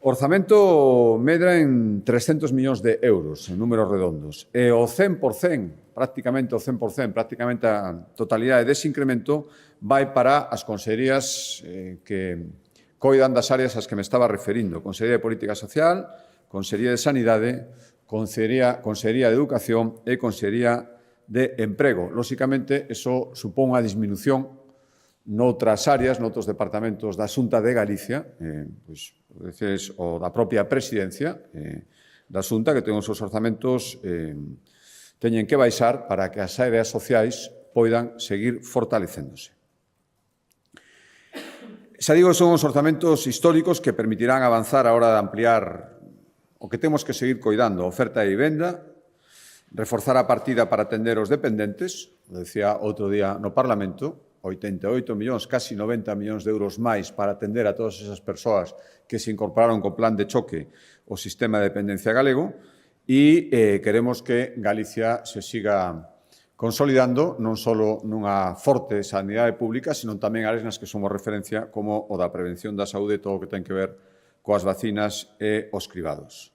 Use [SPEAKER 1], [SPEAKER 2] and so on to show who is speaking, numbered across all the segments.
[SPEAKER 1] O orzamento medra en 300 millóns de euros, en números redondos. E o 100%, prácticamente a totalidade dese incremento vai para as consellerías que coidan das áreas ás que me estaba referindo. Consellería de Política Social, Consellería de Sanidade, Consellería de Educación e Consellería de Emprego. Lóxicamente, eso supón unha disminución noutras áreas, noutros departamentos da Xunta de Galicia, o da propia presidencia da Xunta, que ten os seus orzamentos teñen que baixar para que as áreas sociais poidan seguir fortalecéndose. Xa digo, son os orzamentos históricos que permitirán avanzar a hora de ampliar o que temos que seguir coidando, a oferta de vivenda, reforzar a partida para atender os dependentes, lo decía outro día no Parlamento, 88 millóns, casi 90 millóns de euros máis para atender a todas esas persoas que se incorporaron co plan de choque ao sistema de dependencia galego e queremos que Galicia se siga consolidando non só nunha forte sanidade pública, sino tamén áreas nas que somos referencia como o da prevención da saúde e todo o que ten que ver coas vacinas e os cribados.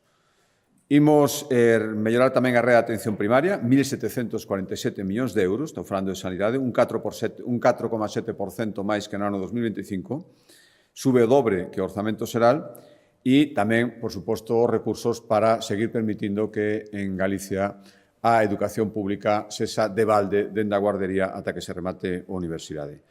[SPEAKER 1] Imos mellorar tamén a rede de atención primaria, 1.747 millóns de euros, estou falando de sanidade, un 4,7% máis que no ano 2025, sube o dobre que o orzamento xeral e tamén, por suposto, recursos para seguir permitindo que en Galicia a educación pública sexa de balde dende a guardería ata que se remate a universidade.